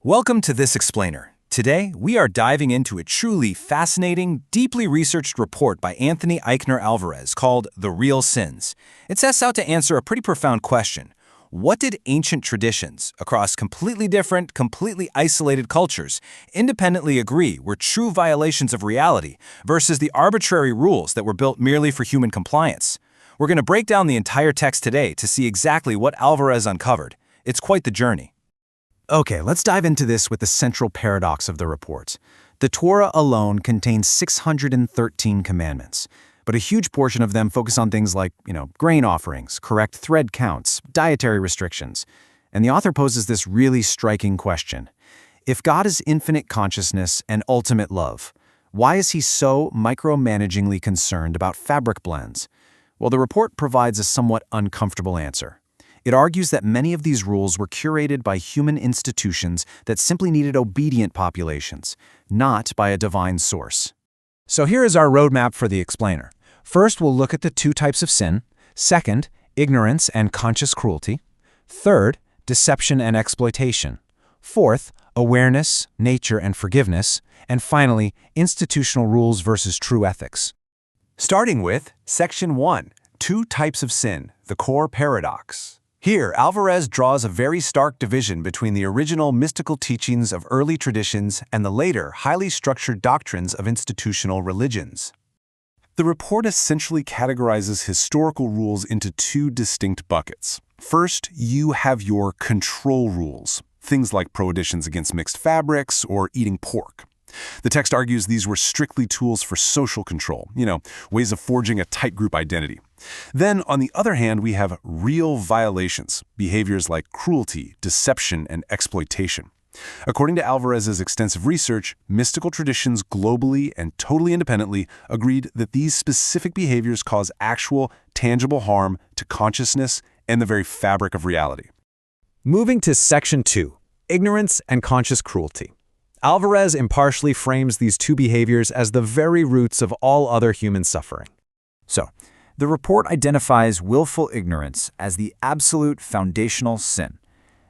Welcome to This Explainer. Today, we are diving into a truly fascinating, deeply researched report by Anthony Eichner Alvarez called The Real Sins. It sets out to answer a pretty profound question. What did ancient traditions, across completely different, completely isolated cultures, independently agree were true violations of reality versus the arbitrary rules that were built merely for human compliance? We're going to break down the entire text today to see exactly what Alvarez uncovered. It's quite the journey. Okay, let's dive into this with the central paradox of the report. The Torah alone contains 613 commandments, but a huge portion of them focus on things like, grain offerings, correct thread counts, dietary restrictions. And the author poses this really striking question. If God is infinite consciousness and ultimate love, why is he so micromanagingly concerned about fabric blends? Well, the report provides a somewhat uncomfortable answer. It argues that many of these rules were curated by human institutions that simply needed obedient populations, not by a divine source. So here is our roadmap for the explainer. First, we'll look at the two types of sin. Second, ignorance and conscious cruelty. Third, deception and exploitation. Fourth, awareness, nature, and forgiveness. And finally, institutional rules versus true ethics. Starting with Section 1, Two Types of Sin, the Core Paradox. Here, Alvarez draws a very stark division between the original mystical teachings of early traditions and the later, highly structured doctrines of institutional religions. The report essentially categorizes historical rules into two distinct buckets. First, you have your control rules, things like prohibitions against mixed fabrics or eating pork. The text argues these were strictly tools for social control, ways of forging a tight group identity. Then, on the other hand, we have real violations, behaviors like cruelty, deception, and exploitation. According to Alvarez's extensive research, mystical traditions globally and totally independently agreed that these specific behaviors cause actual, tangible harm to consciousness and the very fabric of reality. Moving to Section 2, Ignorance and Conscious Cruelty. Alvarez impartially frames these two behaviors as the very roots of all other human suffering. So, the report identifies willful ignorance as the absolute foundational sin.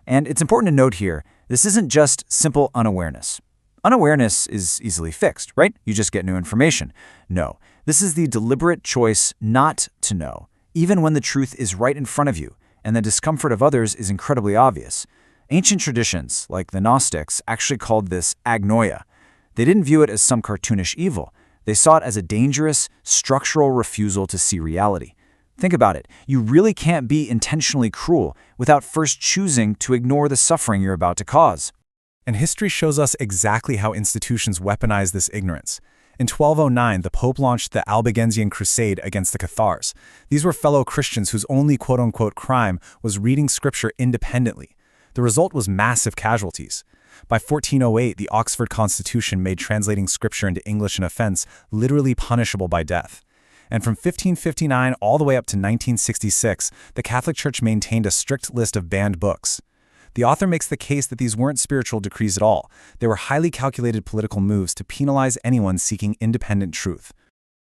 And it's important to note here, this isn't just simple unawareness. Unawareness is easily fixed, right? You just get new information. No, this is the deliberate choice not to know, even when the truth is right in front of you, and the discomfort of others is incredibly obvious. Ancient traditions, like the Gnostics, actually called this Agnoia. They didn't view it as some cartoonish evil. They saw it as a dangerous, structural refusal to see reality. Think about it. You really can't be intentionally cruel without first choosing to ignore the suffering you're about to cause. And history shows us exactly how institutions weaponize this ignorance. In 1209, the Pope launched the Albigensian Crusade against the Cathars. These were fellow Christians whose only quote-unquote crime was reading scripture independently. The result was massive casualties. By 1408, the Oxford Constitution made translating scripture into English an offense literally punishable by death. And from 1559 all the way up to 1966, the Catholic Church maintained a strict list of banned books. The author makes the case that these weren't spiritual decrees at all. They were highly calculated political moves to penalize anyone seeking independent truth.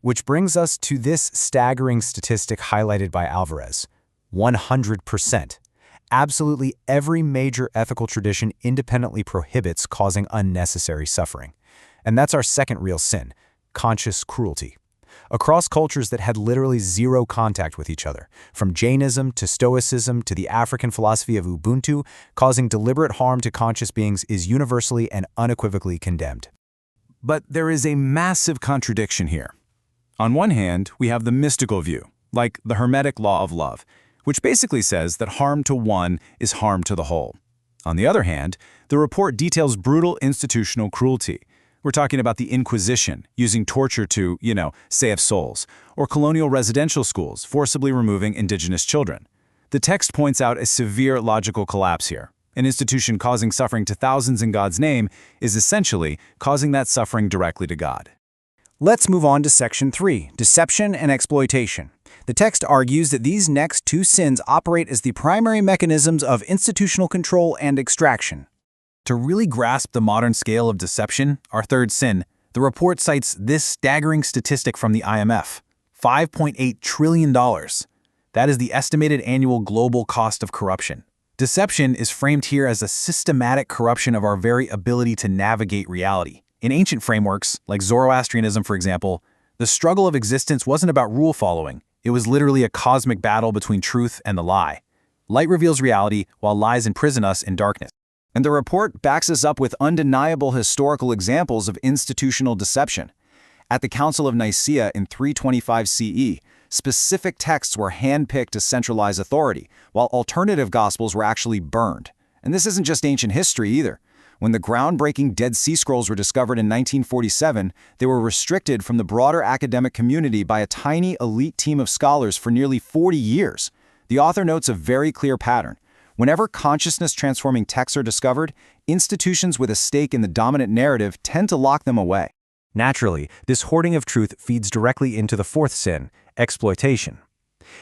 Which brings us to this staggering statistic highlighted by Alvarez: 100%. Absolutely every major ethical tradition independently prohibits causing unnecessary suffering. And that's our second real sin, conscious cruelty. Across cultures that had literally zero contact with each other, from Jainism to Stoicism to the African philosophy of Ubuntu, causing deliberate harm to conscious beings is universally and unequivocally condemned. But there is a massive contradiction here. On one hand, we have the mystical view, like the Hermetic law of love, which basically says that harm to one is harm to the whole. On the other hand, the report details brutal institutional cruelty. We're talking about the Inquisition, using torture to, save souls, or colonial residential schools, forcibly removing indigenous children. The text points out a severe logical collapse here. An institution causing suffering to thousands in God's name is essentially causing that suffering directly to God. Let's move on to Section 3, Deception and Exploitation. The text argues that these next two sins operate as the primary mechanisms of institutional control and extraction. To really grasp the modern scale of deception, our third sin, the report cites this staggering statistic from the IMF: $5.8 trillion. That is the estimated annual global cost of corruption. Deception is framed here as a systematic corruption of our very ability to navigate reality. In ancient frameworks, like Zoroastrianism for example, the struggle of existence wasn't about rule following. It was literally a cosmic battle between truth and the lie. Light reveals reality, while lies imprison us in darkness. And the report backs us up with undeniable historical examples of institutional deception. At the Council of Nicaea in 325 CE, specific texts were handpicked to centralize authority, while alternative gospels were actually burned. And this isn't just ancient history either. When the groundbreaking Dead Sea Scrolls were discovered in 1947, they were restricted from the broader academic community by a tiny elite team of scholars for nearly 40 years. The author notes a very clear pattern. Whenever consciousness-transforming texts are discovered, institutions with a stake in the dominant narrative tend to lock them away. Naturally, this hoarding of truth feeds directly into the fourth sin, exploitation.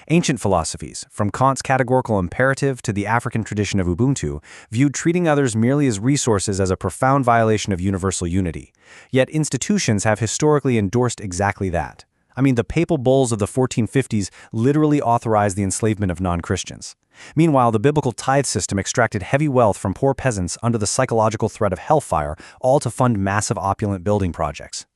Ancient philosophies, from Kant's categorical imperative to the African tradition of Ubuntu, viewed treating others merely as resources as a profound violation of universal unity. Yet institutions have historically endorsed exactly that. I mean, the papal bulls of the 1450s literally authorized the enslavement of non-Christians. Meanwhile, the biblical tithe system extracted heavy wealth from poor peasants under the psychological threat of hellfire, all to fund massive opulent building projects.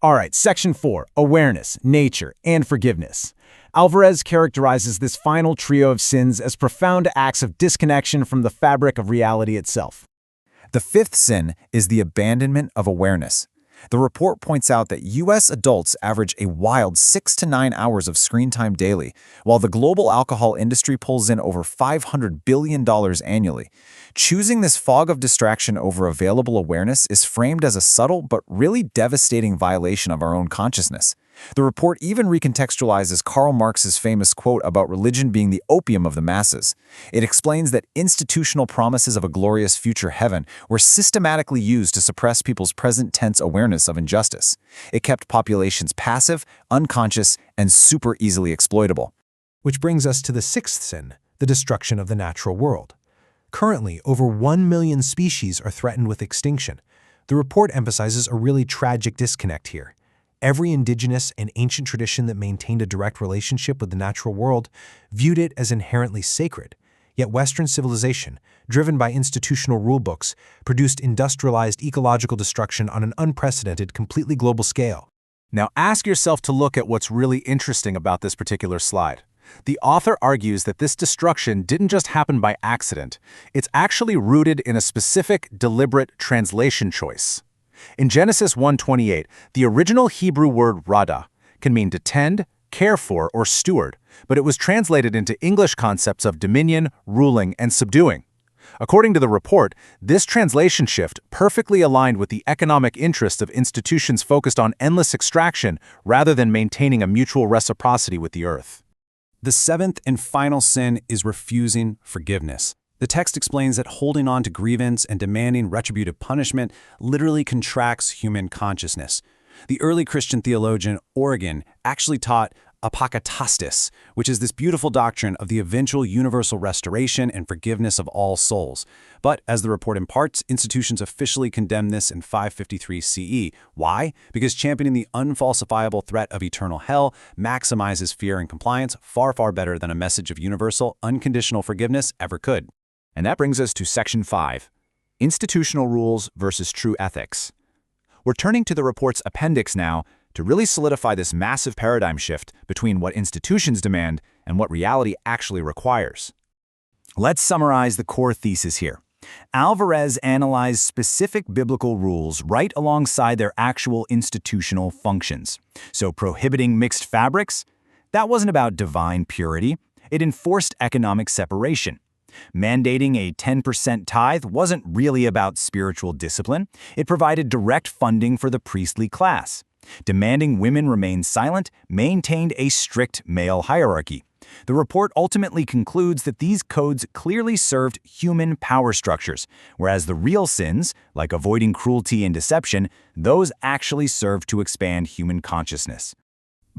All right, Section 4, Awareness, Nature, and Forgiveness. Alvarez characterizes this final trio of sins as profound acts of disconnection from the fabric of reality itself. The fifth sin is the abandonment of awareness. The report points out that U.S. adults average a wild 6 to 9 hours of screen time daily, while the global alcohol industry pulls in over $500 billion annually. Choosing this fog of distraction over available awareness is framed as a subtle but really devastating violation of our own consciousness. The report even recontextualizes Karl Marx's famous quote about religion being the opium of the masses. It explains that institutional promises of a glorious future heaven were systematically used to suppress people's present-tense awareness of injustice. It kept populations passive, unconscious, and super easily exploitable. Which brings us to the sixth sin, the destruction of the natural world. Currently, over 1 million species are threatened with extinction. The report emphasizes a really tragic disconnect here. Every indigenous and ancient tradition that maintained a direct relationship with the natural world viewed it as inherently sacred. Yet Western civilization, driven by institutional rulebooks, produced industrialized ecological destruction on an unprecedented, completely global scale. Now ask yourself to look at what's really interesting about this particular slide. The author argues that this destruction didn't just happen by accident. It's actually rooted in a specific, deliberate translation choice. In Genesis 1:28, the original Hebrew word rada can mean to tend, care for, or steward, but it was translated into English concepts of dominion, ruling, and subduing. According to the report, this translation shift perfectly aligned with the economic interests of institutions focused on endless extraction rather than maintaining a mutual reciprocity with the earth. The seventh and final sin is refusing forgiveness. The text explains that holding on to grievance and demanding retributive punishment literally contracts human consciousness. The early Christian theologian Origen actually taught Apocatastasis, which is this beautiful doctrine of the eventual universal restoration and forgiveness of all souls. But as the report imparts, institutions officially condemned this in 553 CE. Why? Because championing the unfalsifiable threat of eternal hell maximizes fear and compliance far, far better than a message of universal, unconditional forgiveness ever could. And that brings us to Section 5, Institutional Rules versus True Ethics. We're turning to the report's appendix now to really solidify this massive paradigm shift between what institutions demand and what reality actually requires. Let's summarize the core thesis here. Alvarez analyzed specific biblical rules right alongside their actual institutional functions. So prohibiting mixed fabrics? That wasn't about divine purity. It enforced economic separation. Mandating a 10% tithe wasn't really about spiritual discipline. It provided direct funding for the priestly class. Demanding women remain silent maintained a strict male hierarchy. The report ultimately concludes that these codes clearly served human power structures, whereas the real sins, like avoiding cruelty and deception, those actually served to expand human consciousness.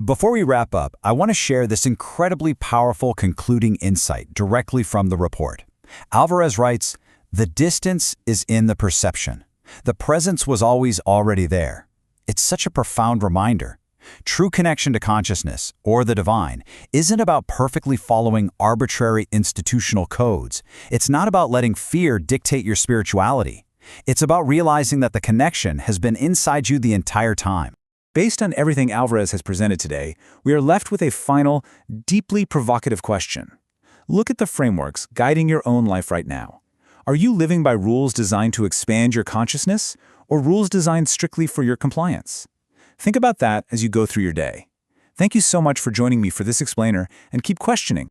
Before we wrap up, I want to share this incredibly powerful concluding insight directly from the report. Alvarez writes, "The distance is in the perception. The presence was always already there." It's such a profound reminder. True connection to consciousness, or the divine, isn't about perfectly following arbitrary institutional codes. It's not about letting fear dictate your spirituality. It's about realizing that the connection has been inside you the entire time. Based on everything Alvarez has presented today, we are left with a final, deeply provocative question. Look at the frameworks guiding your own life right now. Are you living by rules designed to expand your consciousness, or rules designed strictly for your compliance? Think about that as you go through your day. Thank you so much for joining me for this explainer, and keep questioning.